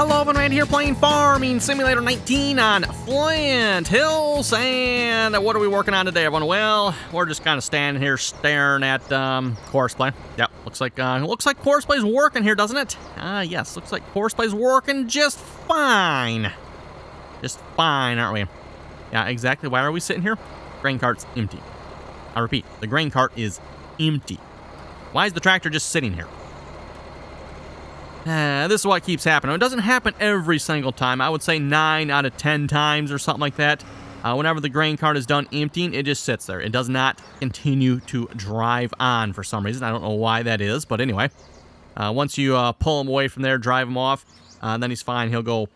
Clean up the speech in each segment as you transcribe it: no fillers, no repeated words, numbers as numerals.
Hello, everyone, here playing Farming Simulator 19 on Flint Hills, and what are we working on today, everyone? Well, we're just kind of standing here staring at Courseplay. Yep, looks like Courseplay's working here, doesn't it? Yes, looks like Courseplay's working just fine. Just fine, aren't we? Yeah, exactly. Why are we sitting here? Grain cart's empty. I repeat, the grain cart is empty. Why is the tractor just sitting here? This is what keeps happening. It doesn't happen every single time. I would say 9 out of 10 times or something like that. Whenever the grain cart is done emptying, it just sits there. It does not continue to drive on for some reason. I don't know why that is, but anyway. Once you pull him away from there, drive him off, then he's fine. He'll go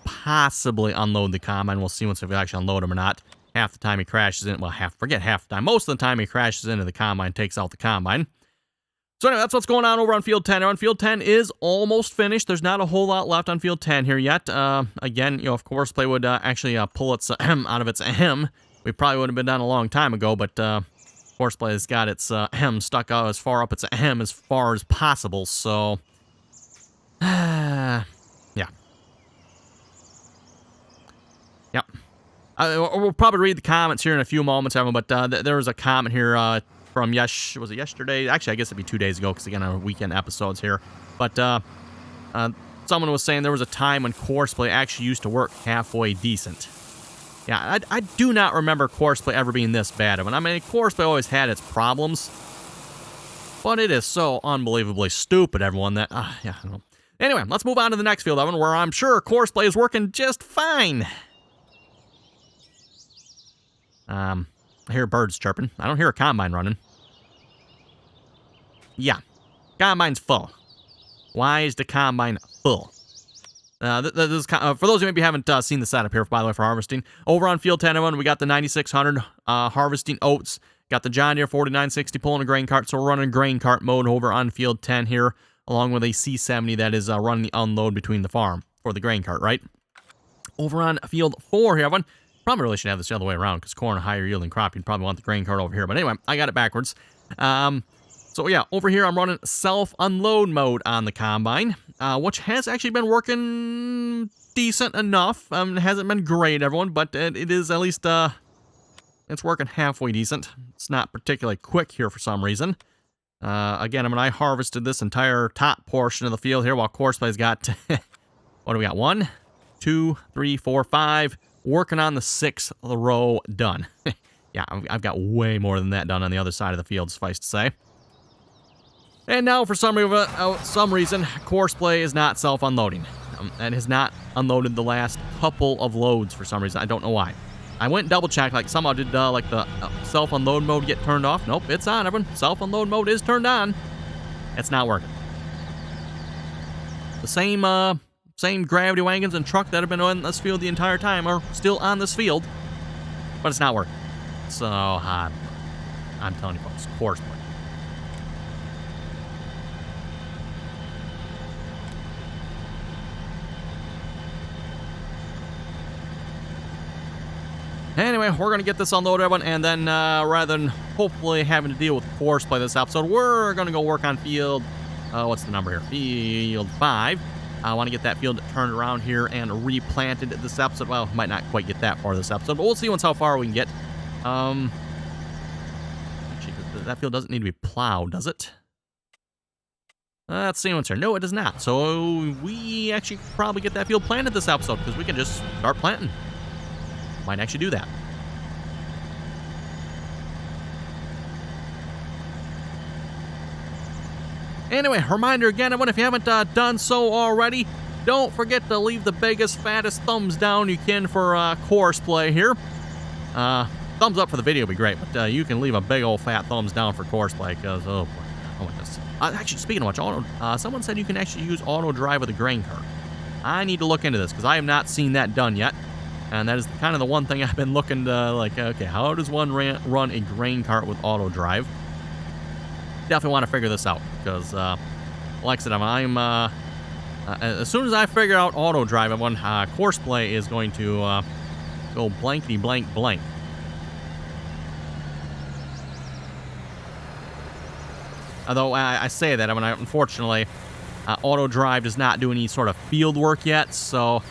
possibly unload the combine. We'll see once if we actually unload him or not. Half the time he crashes in, well, forget half the time. Most of the time he crashes into the combine, takes out the combine. So anyway, that's what's going on over on Field 10. On Field 10 is almost finished. There's not a whole lot left on Field 10 here yet. Again, if Courseplay would actually pull its out of its we probably would have been done a long time ago, but Courseplay has got its stuck out as far up its as far as possible, so yeah. Yep. We'll probably read the comments here in a few moments, everyone, but there was a comment here from was it yesterday? Actually, I guess it'd be 2 days ago, because again, our weekend episodes here. But someone was saying there was a time when Courseplay actually used to work halfway decent. Yeah, I do not remember Courseplay ever being this bad. I mean, Courseplay always had its problems, but it is so unbelievably stupid, everyone, that, yeah, I don't know. Anyway, let's move on to the next field, everyone, where I'm sure Courseplay is working just fine. I hear birds chirping. I don't hear a combine running. Yeah, combine's full. Why is the combine full? For those of you maybe haven't seen the setup here, by the way, for harvesting, over on Field 10, everyone, we got the 9600 harvesting oats. Got the John Deere 4960 pulling a grain cart, so we're running grain cart mode over on Field 10 here, along with a C70 that is running the unload between the farm for the grain cart, right? Over on Field 4 here, everyone. Probably really should have this the other way around, because corn, a higher yielding crop, you'd probably want the grain cart over here. But anyway, I got it backwards. So yeah, over here I'm running self-unload mode on the combine, which has actually been working decent enough. It hasn't been great, everyone, but it is at least, it's working halfway decent. It's not particularly quick here for some reason. Again, I harvested this entire top portion of the field here, while Courseplay's got, what do we got? 1, 2, 3, 4, 5... Working on the 6th row done. Yeah, I've got way more than that done on the other side of the field, suffice to say. And now, for some reason, Courseplay is not self-unloading. And has not unloaded the last couple of loads for some reason. I don't know why. I went and double-checked, like somehow did like the self-unload mode get turned off? Nope, it's on, everyone. Self-unload mode is turned on. It's not working. The same gravity wagons and truck that have been on this field the entire time are still on this field, but it's not working. So, I'm telling you folks, Courseplay. Anyway, we're going to get this unloaded, everyone, and then rather than hopefully having to deal with Courseplay this episode, we're going to go work on field, what's the number here? Field 5. I want to get that field turned around here and replanted this episode. Well, might not quite get that far this episode, but we'll see once how far we can get. Actually, that field doesn't need to be plowed, does it? Let's see what's here. No, it does not. So we actually could probably get that field planted this episode, because we can just start planting. Might actually do that. Anyway, reminder again, everyone, if you haven't done so already, don't forget to leave the biggest, fattest thumbs down you can for Courseplay here. Thumbs up for the video would be great, but you can leave a big old fat thumbs down for Courseplay, because, oh my goodness. Actually, speaking of which, someone said you can actually use AutoDrive with a grain cart. I need to look into this, because I have not seen that done yet. And that is kind of the one thing I've been looking to, like, okay, how does one run a grain cart with AutoDrive? Definitely want to figure this out, because like I said, as soon as I figure out AutoDrive, Courseplay is going to go blankety blank blank. Although I say that, unfortunately, AutoDrive does not do any sort of field work yet, so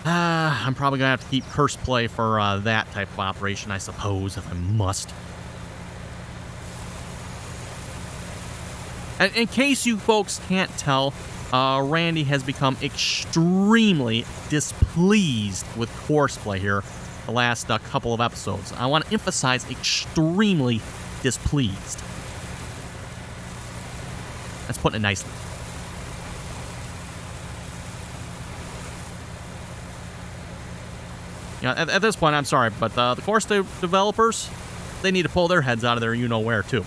I'm probably going to have to keep Courseplay for that type of operation, I suppose, if I must. And in case you folks can't tell, Randy has become extremely displeased with Courseplay here the last couple of episodes. I want to emphasize extremely displeased. That's putting it nicely. You know, at this point, I'm sorry, but the course developers, they need to pull their heads out of there you-know-where, too.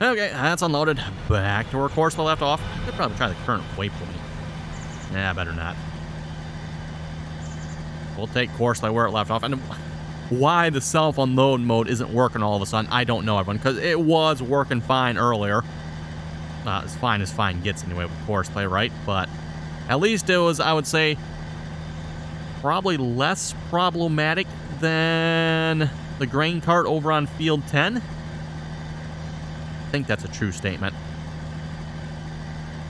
Okay, that's unloaded. Back to where Courseplay left off. I could probably try the current waypoint. Nah, better not. We'll take Courseplay where it left off. And why the self-unload mode isn't working all of a sudden, I don't know, everyone. Because it was working fine earlier. As fine as fine gets anyway with Courseplay, right? But at least it was, I would say, probably less problematic than the grain cart over on Field 10. I think that's a true statement.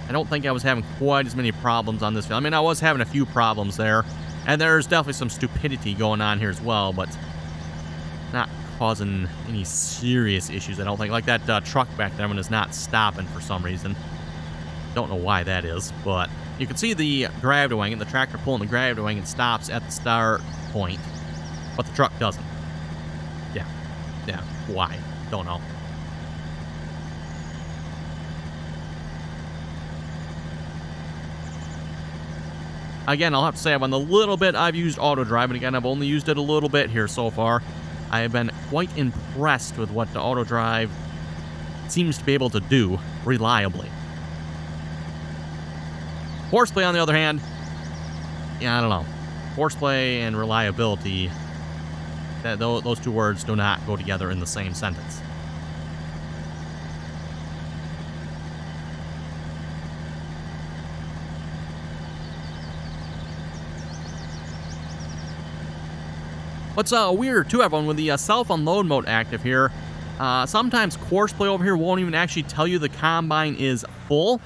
I don't think I was having quite as many problems on this field. I mean, I was having a few problems there, and there's definitely some stupidity going on here as well, but not causing any serious issues, I don't think. Like that truck back there, when it's not stopping for some reason. Don't know why that is, but you can see the gravity wagon, the tractor pulling the gravity wagon stops at the start point, but the truck doesn't. Yeah, why? Don't know. Again, I'll have to say, on the little bit I've used AutoDrive, and again, I've only used it a little bit here so far, I have been quite impressed with what the AutoDrive seems to be able to do reliably. Courseplay, on the other hand, yeah, I don't know. Courseplay and reliability, those two words do not go together in the same sentence. What's weird, too, everyone, with the self-unload mode active here, sometimes Courseplay over here won't even actually tell you the combine is full.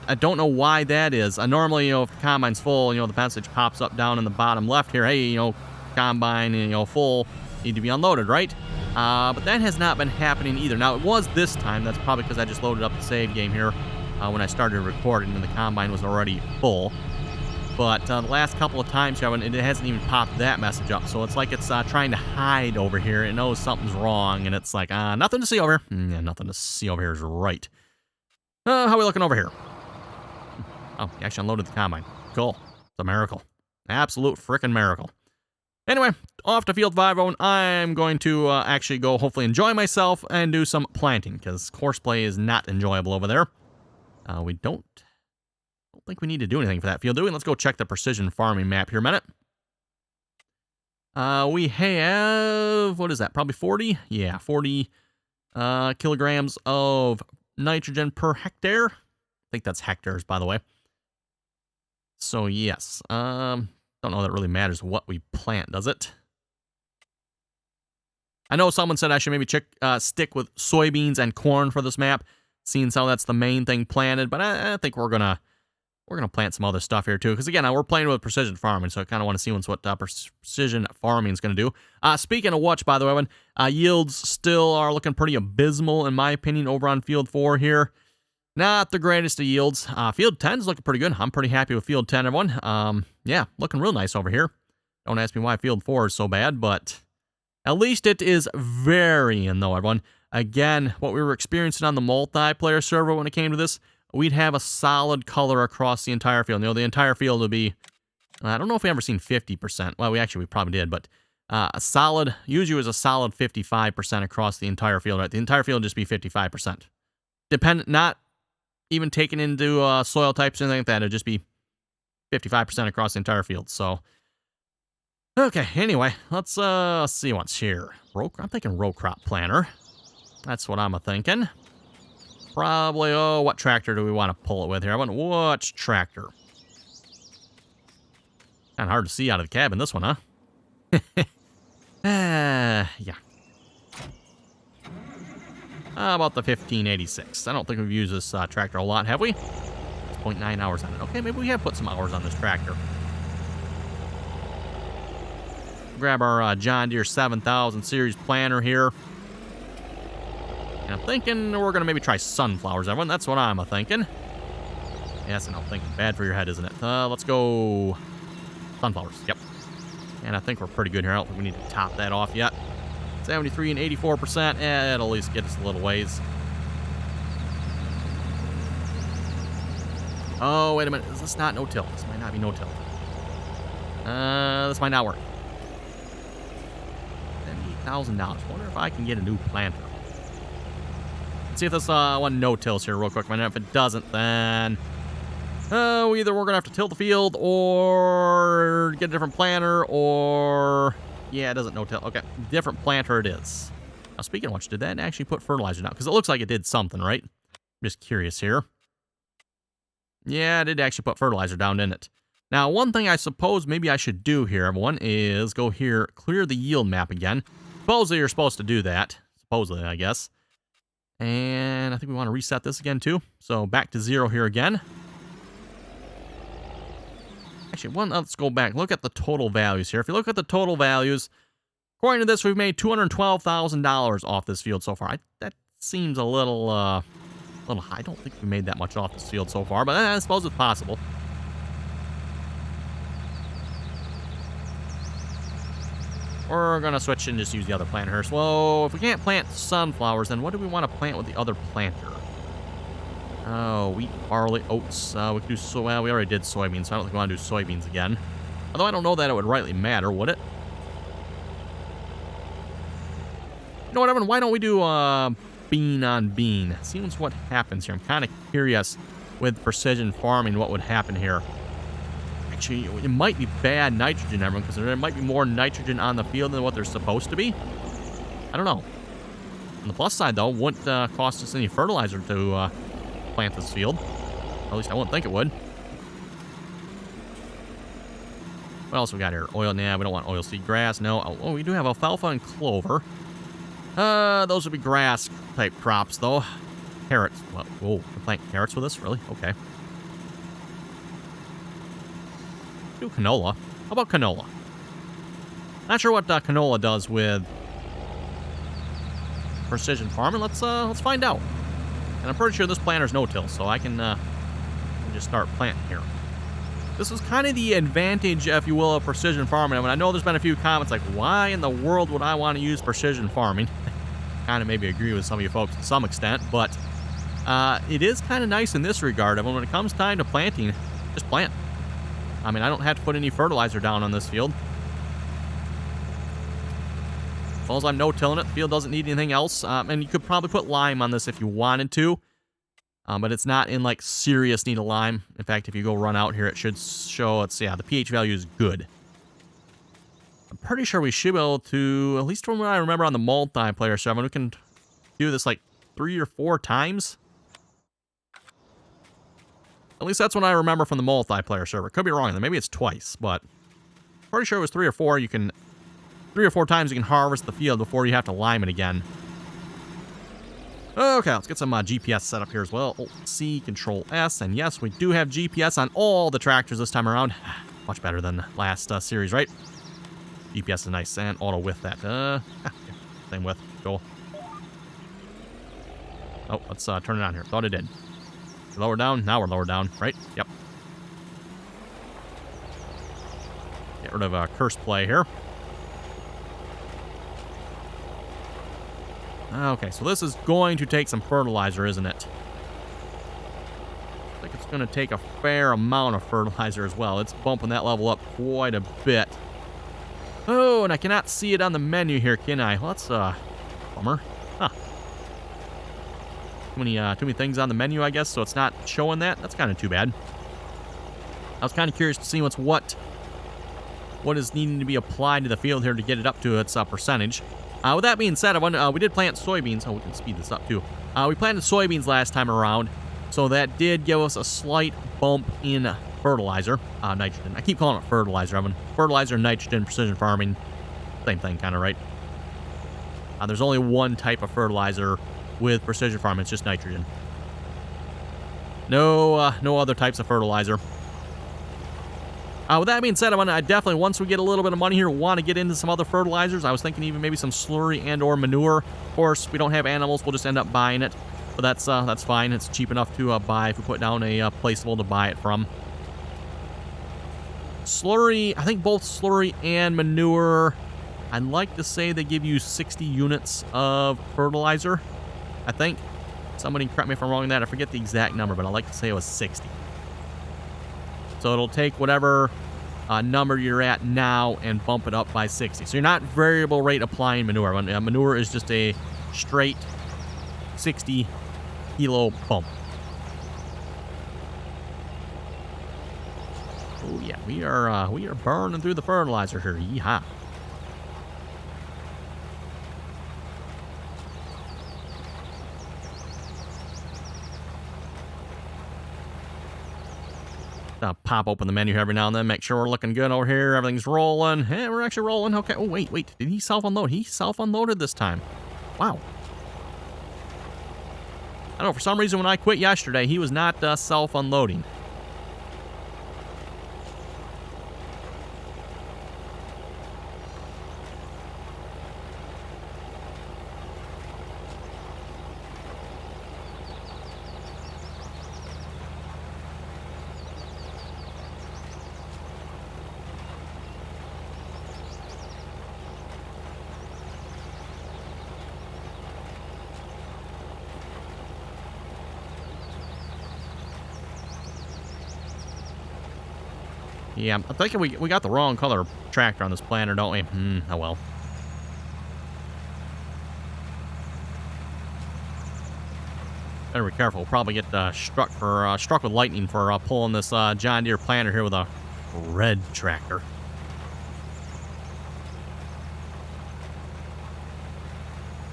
I don't know why that is. Normally, you know, if the combine's full, you know, the message pops up down in the bottom left here. Hey, you know, combine, you know, full, need to be unloaded, right? But that has not been happening either. Now, it was this time. That's probably because I just loaded up the save game here when I started recording, and the combine was already full. But the last couple of times, it hasn't even popped that message up. So it's like it's trying to hide over here. It knows something's wrong, and it's like, nothing to see over here. Yeah, nothing to see over here is right. How are we looking over here? Oh, you actually unloaded the combine. Cool. It's a miracle. Absolute freaking miracle. Anyway, off to Field 5, I'm going to actually go hopefully enjoy myself and do some planting, because Courseplay is not enjoyable over there. We don't think we need to do anything for that field, do we? Let's go check the precision farming map here a minute. We have, what is that, probably 40? Yeah, 40 kilograms of nitrogen per hectare. I think that's hectares, by the way. So, yes. Don't know that it really matters what we plant, does it? I know someone said I should maybe stick with soybeans and corn for this map, seeing how that's the main thing planted, but I think we're gonna plant some other stuff here too, because again, we're playing with precision farming, so I kind of want to see what precision farming is going to do. Speaking of which, by the way, yields still are looking pretty abysmal, in my opinion, over on Field 4 here. Not the greatest of yields. Field 10 is looking pretty good. I'm pretty happy with Field 10, everyone. Yeah, looking real nice over here. Don't ask me why Field 4 is so bad, but at least it is varying, though, everyone. Again, what we were experiencing on the multiplayer server when it came to this, we'd have a solid color across the entire field. You know, the entire field would be, I don't know if we ever seen 50%. Well, we probably did, but a solid, usually it was a solid 55% across the entire field, right? The entire field would just be 55%. Not even taken into soil types or anything like that. It'd just be 55% across the entire field. So, okay, anyway, let's see what's here. I'm thinking row crop planter. That's what I'm thinking. Probably, what tractor do we want to pull it with here? I want which tractor? Kind of hard to see out of the cabin, this one, huh? Yeah. How about the 1586? I don't think we've used this tractor a lot, have we? 0.9 hours on it. Okay, maybe we have put some hours on this tractor. Grab our John Deere 7000 series planter here. And I'm thinking we're going to maybe try sunflowers, everyone. That's what I'm thinking. Yes, and I'm thinking bad for your head, isn't it? Let's go sunflowers. Yep. And I think we're pretty good here. I don't think we need to top that off yet. 73 and 84%. It'll at least get us a little ways. Oh, wait a minute. Is this not no-till? This might not be no-till. This might not work. $78,000. Wonder if I can get a new planter. Let's see if this one no-tills here real quick. And if it doesn't, then either we're going to have to tilt the field or get a different planter or... Yeah, it doesn't no-till. Okay, different planter it is. Now, speaking of which, did that actually put fertilizer down? Because it looks like it did something, right? I'm just curious here. Yeah, it did actually put fertilizer down, didn't it? Now, one thing I suppose maybe I should do here, everyone, is go here, clear the yield map again. Supposedly you're supposed to do that. Supposedly, I guess. And I think we want to reset this again, too. So, back to 0 here again. Actually, let's go back. Look at the total values here. If you look at the total values, according to this, we've made $212,000 off this field so far. That seems a little high. I don't think we made that much off this field so far, but I suppose it's possible. We're going to switch and just use the other planter here. So, if we can't plant sunflowers, then what do we want to plant with the other planter? Oh, wheat, barley, oats. We could do well, we already did soybeans, so I don't think we want to do soybeans again. Although I don't know that it would rightly matter, would it? You know what, Evan? Why don't we do bean on bean? See what happens here. I'm kind of curious with precision farming what would happen here. Actually, it might be bad nitrogen, everyone, because there might be more nitrogen on the field than what there's supposed to be. I don't know. On the plus side, though, wouldn't cost us any fertilizer to plant this field. At least I wouldn't think it would. What else we got here? Oil? Nah, we don't want oilseed grass. No. Oh, we do have alfalfa and clover. Those would be grass-type crops, though. Carrots. Well, whoa, we're planting carrots with this? Really? Okay. Do canola. How about canola? Not sure what canola does with precision farming. Let's find out. And I'm pretty sure this planter's no-till, so I can just start planting here. This is kind of the advantage, if you will, of precision farming. I mean, I know there's been a few comments like, why in the world would I want to use precision farming? Kind of maybe agree with some of you folks to some extent, but it is kind of nice in this regard. I mean, when it comes time to planting, just plant. I mean, I don't have to put any fertilizer down on this field. As long as I'm no-tilling it, the field doesn't need anything else. And you could probably put lime on this if you wanted to. But it's not in, like, serious need of lime. In fact, if you go run out here, it should show, the pH value is good. I'm pretty sure we should be able to, at least from what I remember on the multiplayer server, we can do this, like, 3 or 4 times. At least that's what I remember from the multiplayer server. Could be wrong, maybe it's twice, but pretty sure it was 3 or 4. 3 or 4 times you can harvest the field before you have to lime it again. Okay, let's get some GPS set up here as well. Alt-C, Control-S, and yes, we do have GPS on all the tractors this time around. Much better than last series, right? GPS is nice, and auto with that. Same with. Cool. Oh, let's turn it on here. Thought it did. Lower down. Now we're lower down, right? Yep. Get rid of Courseplay here. Okay, so this is going to take some fertilizer, isn't it? I think it's going to take a fair amount of fertilizer as well. It's bumping that level up quite a bit. Oh, and I cannot see it on the menu here, can I? Well, that's bummer. Huh. Too many things on the menu, I guess, so it's not showing that. That's kind of too bad. I was kind of curious to see what is needing to be applied to the field here to get it up to its percentage. With that being said, we did plant soybeans. Oh, we can speed this up, too. We planted soybeans last time around, so that did give us a slight bump in fertilizer. Nitrogen. I keep calling it fertilizer. Fertilizer, nitrogen, precision farming. Same thing, kind of, right? There's only one type of fertilizer with precision farming. It's just nitrogen. No, no other types of fertilizer. With that being said, I definitely, once we get a little bit of money here, want to get into some other fertilizers. I was thinking even maybe some slurry and or manure. Of course, we don't have animals. We'll just end up buying it. But that's fine. It's cheap enough to buy if we put down a placeable to buy it from. Slurry, I think both slurry and manure, I'd like to say they give you 60 units of fertilizer, I think. Somebody correct me if I'm wrong on that. I forget the exact number, but I like to say it was 60. So it'll take whatever number you're at now and bump it up by 60. So you're not variable rate applying manure. Manure is just a straight 60 kilo bump. Oh yeah, we are burning through the fertilizer here. Yeehaw. Pop open the menu every now and then, make sure we're looking good over here. Everything's rolling. Hey, we're actually rolling. Okay. Oh, wait. Did he self-unload? He self-unloaded this time. Wow. I don't know, for some reason when I quit yesterday, he was not self-unloading. Yeah, I'm thinking we got the wrong color tractor on this planter, don't we? Oh well. Better be careful. We'll probably get struck with lightning for pulling this John Deere planter here with a red tractor.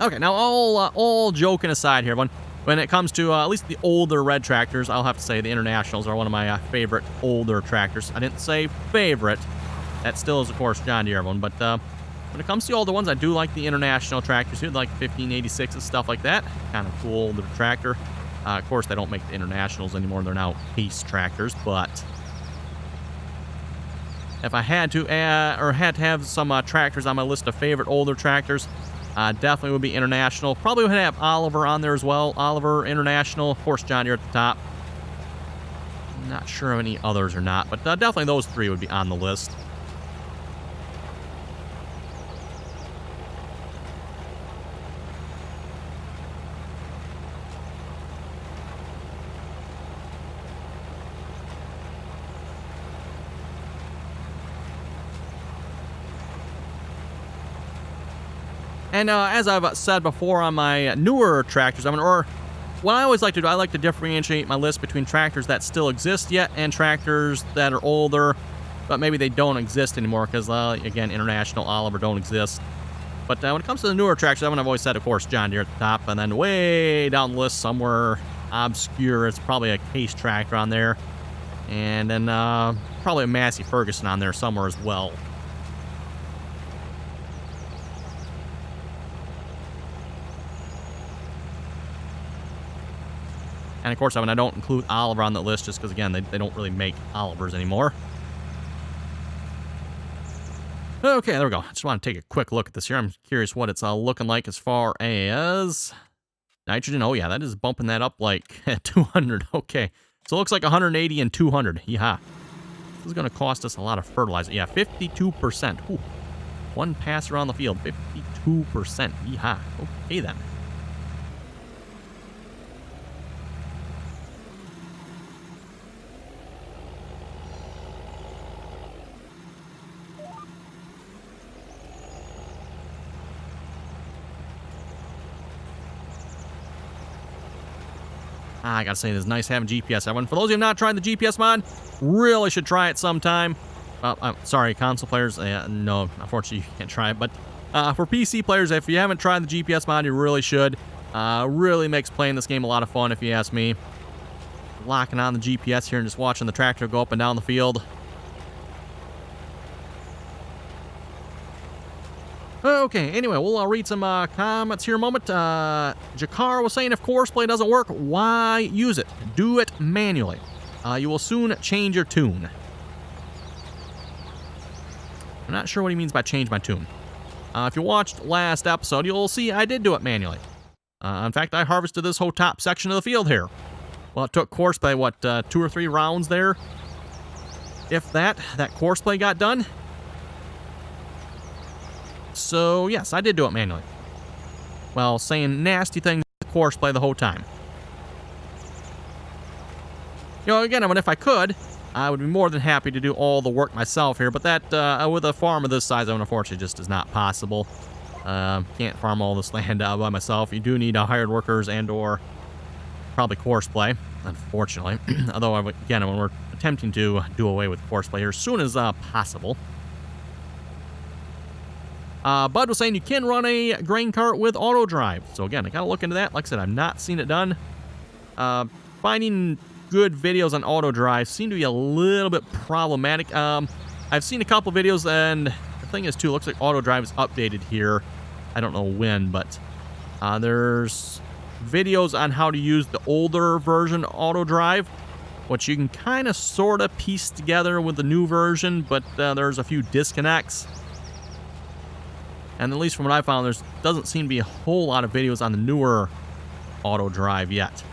Okay, now all joking aside here, when it comes to at least the older red tractors, I'll have to say the Internationals are one of my favorite older tractors. I didn't say favorite. That still is, of course, John Deere one. But when it comes to the older ones, I do like the International tractors here, like 1586 and stuff like that. Kind of cool older tractor. Of course, they don't make the Internationals anymore. They're now Pace tractors. But if I had to have some tractors on my list of favorite older tractors, definitely would be International. Probably would have Oliver on there as well. Oliver, International, of course, John Deere at the top. Not sure of any others or not, but definitely those three would be on the list. And as I've said before on my newer tractors, or what I always like to do, I like to differentiate my list between tractors that still exist yet and tractors that are older, but maybe they don't exist anymore because, again, International, Oliver don't exist. But when it comes to the newer tractors, I've always said, of course, John Deere at the top, and then way down the list, somewhere obscure, it's probably a Case tractor on there, and then probably a Massey Ferguson on there somewhere as well. And of course, I don't include Oliver on the list just because, again, they don't really make Olivers anymore. Okay, there we go. I just want to take a quick look at this here. I'm curious what it's looking like as far as nitrogen. Oh, yeah, that is bumping that up like 200. Okay, so it looks like 180 and 200. Yeah. This is going to cost us a lot of fertilizer. Yeah, 52%. Ooh. One pass around the field, 52%. Yeah. Okay, then. I gotta say, it's nice having GPS. For those of you who have not tried the GPS mod, really should try it sometime. I'm sorry, console players. No, unfortunately, you can't try it. But for PC players, if you haven't tried the GPS mod, you really should. Really makes playing this game a lot of fun, if you ask me. Locking on the GPS here and just watching the tractor go up and down the field. Okay, anyway, we'll read some comments here in a moment. Jakar was saying if Courseplay doesn't work, why use it? Do it manually. You will soon change your tune. I'm not sure what he means by change my tune. If you watched last episode, you'll see I did do it manually. In fact, I harvested this whole top section of the field here. Well, it took Courseplay, what, 2 or 3 rounds there? If that Courseplay got done. So, yes, I did do it manually. Well, saying nasty things to Courseplay the whole time. You know, again, I mean, if I could, I would be more than happy to do all the work myself here, but that, with a farm of this size, unfortunately, just is not possible. Can't farm all this land by myself. You do need hired workers and or probably Courseplay, unfortunately. Although, again, when we're attempting to do away with Courseplay here as soon as possible. Bud was saying you can run a grain cart with AutoDrive. So again, I gotta look into that. Like I said, I've not seen it done. Finding good videos on AutoDrive seem to be a little bit problematic. I've seen a couple videos, and the thing is too, looks like AutoDrive is updated here. I don't know when, but there's videos on how to use the older version AutoDrive, which you can kind of sort of piece together with the new version, but there's a few disconnects. And at least from what I found, there doesn't seem to be a whole lot of videos on the newer AutoDrive yet.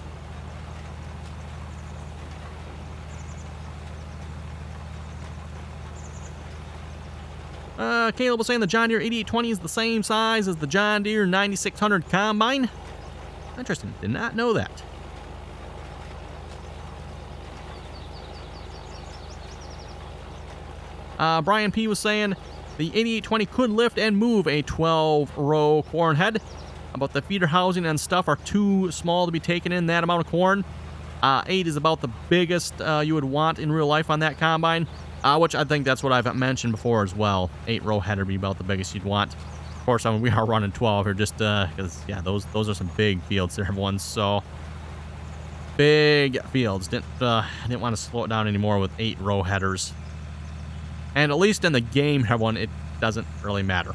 Caleb was saying the John Deere 8820 is the same size as the John Deere 9600 Combine. Interesting. Did not know that. Brian P. was saying the 8820 could lift and move a 12-row corn head, but the feeder housing and stuff are too small to be taken in that amount of corn. 8 is about the biggest you would want in real life on that combine, which I think that's what I've mentioned before as well. 8-row header would be about the biggest you'd want. Of course, I mean, we are running 12 here just because, yeah, those are some big fields there, everyone. So, big fields. Didn't want to slow it down anymore with 8-row headers. And at least in the game, everyone, it doesn't really matter.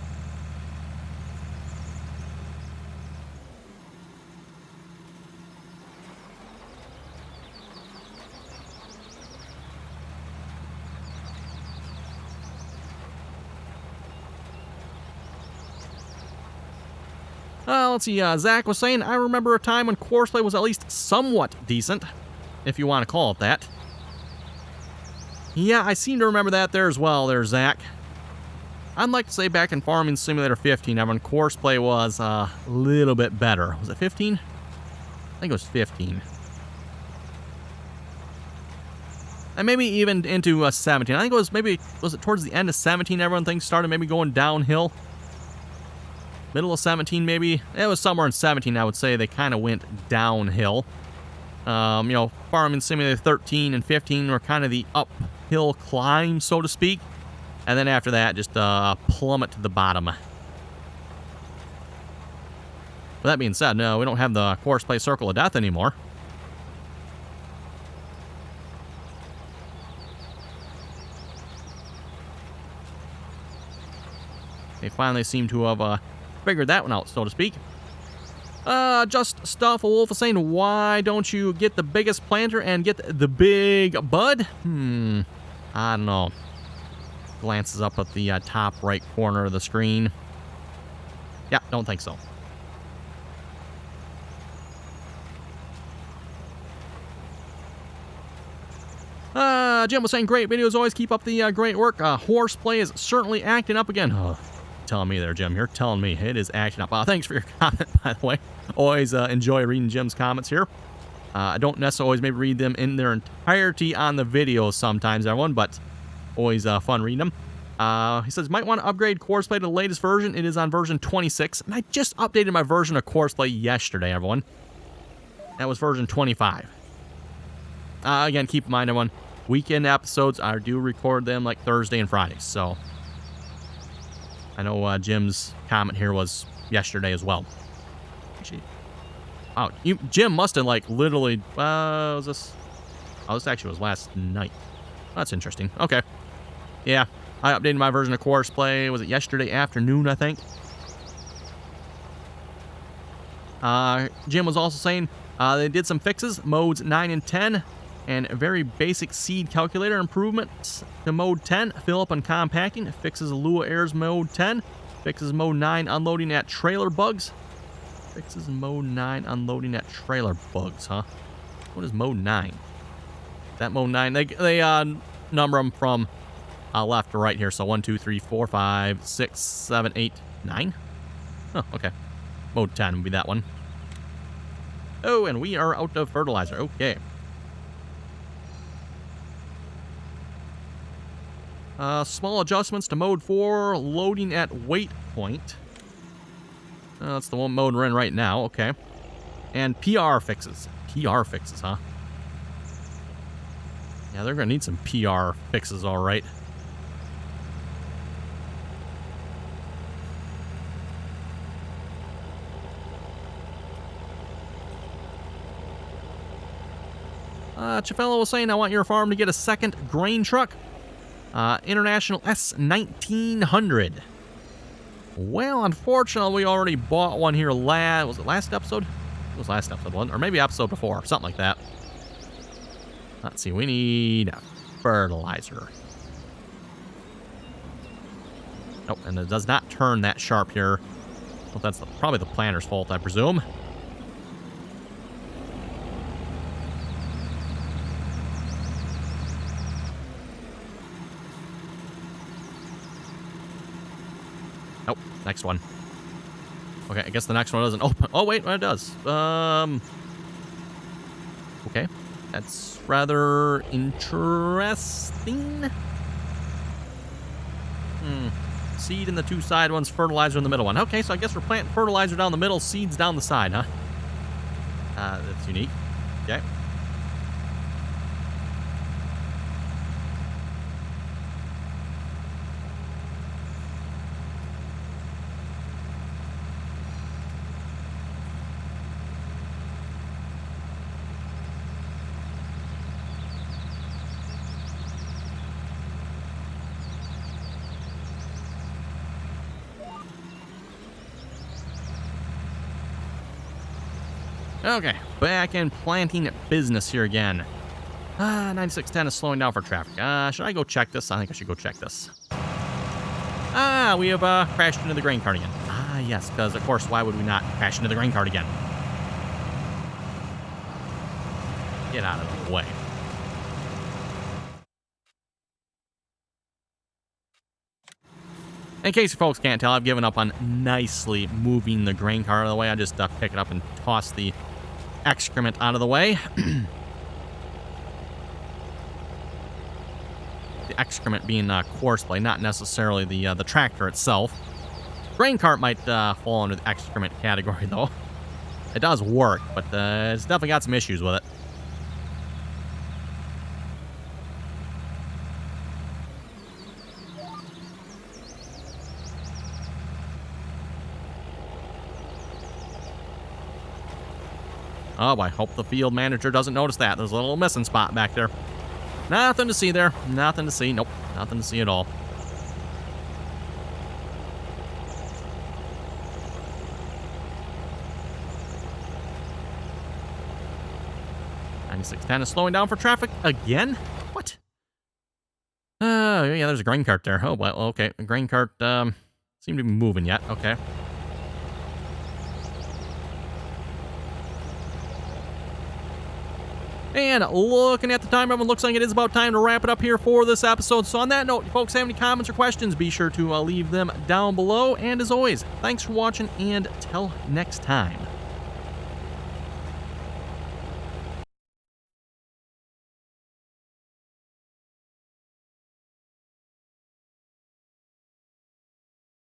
Let's see, Zach was saying, I remember a time when Courseplay was at least somewhat decent, if you want to call it that. Yeah, I seem to remember that there as well, there, Zach. I'd like to say back in Farming Simulator 15, when Courseplay was a little bit better. Was it 15? I think it was 15. And maybe even into 17. I think it was was it towards the end of 17 everyone things started maybe going downhill? Middle of 17 maybe? It was somewhere in 17, I would say, they kind of went downhill. You know, Farming Simulator 13 and 15 were kind of the uphill climb, so to speak. And then after that, just plummet to the bottom. With that being said, no, we don't have the Courseplay Circle of Death anymore. They finally seem to have figured that one out, so to speak. Just Stuff Wolf is saying, why don't you get the biggest planter and get the big bud? I don't know. Glances up at the top right corner of the screen. Yeah, don't think so. Jim was saying, great videos, always keep up the great work. Horseplay is certainly acting up again. Telling me there, Jim. You're telling me it is acting up. Thanks for your comment, by the way. Always enjoy reading Jim's comments here. I don't necessarily always maybe read them in their entirety on the videos sometimes, everyone, but always fun reading them. He says, might want to upgrade Courseplay to the latest version. It is on version 26, and I just updated my version of Courseplay yesterday, everyone. That was version 25. Again, keep in mind, everyone, weekend episodes, I do record them like Thursday and Fridays, so I know Jim's comment here was yesterday as well. Wow, Jim must have like literally, was this? Oh, this actually was last night. That's interesting. Okay. Yeah, I updated my version of Courseplay. Was it yesterday afternoon, I think? Jim was also saying they did some fixes, modes 9 and 10, and very basic seed calculator improvements to mode 10, fill up and compacting, fixes Lua errors mode 10, fixes mode 9 unloading at trailer bugs, fixes mode 9 unloading at trailer bugs, huh? What is mode 9? That mode 9, they number them from left to right here, so 1, 2, 3, 4, 5, 6, 7, 8, 9? Oh, okay. Mode 10 would be that one. Oh, and we are out of fertilizer. Okay. Small adjustments to mode 4, loading at wait point. That's the one mode we're in right now. Okay. And PR fixes. PR fixes, huh? Yeah, they're going to need some PR fixes, all right. Chafello was saying, I want your farm to get a second grain truck. International S1900. Well, unfortunately, we already bought one here was it last episode? It was last episode, wasn't it? Or maybe episode before, something like that. Let's see, we need fertilizer. Nope, and it does not turn that sharp here. Well, that's probably the planter's fault, I presume. Nope, next one. Okay, I guess the next one doesn't open. Oh, wait, it does. Okay, that's rather interesting. Seed in the two side ones, fertilizer in the middle one. Okay, so I guess we're planting fertilizer down the middle, seeds down the side, huh? That's unique. Okay. Okay, back in planting business here again. 9610 is slowing down for traffic. Should I go check this? I think I should go check this. We have crashed into the grain cart again. Yes, because of course, why would we not crash into the grain cart again? Get out of the way. In case you folks can't tell, I've given up on nicely moving the grain cart out of the way. I just pick it up and toss the excrement out of the way. The excrement being Courseplay, not necessarily the tractor itself. Grain cart might fall under the excrement category, though. It does work, but it's definitely got some issues with it. Oh, I hope the field manager doesn't notice that. There's a little missing spot back there. Nothing to see there. Nothing to see. Nope. Nothing to see at all. .9610 is slowing down for traffic again? What? Yeah, there's a grain cart there. Oh, well, okay. The grain cart seemed to be moving yet. Okay. And looking at the time, everyone, looks like it is about time to wrap it up here for this episode. So on that note, if you folks have any comments or questions, be sure to leave them down below. And as always, thanks for watching, and till next time.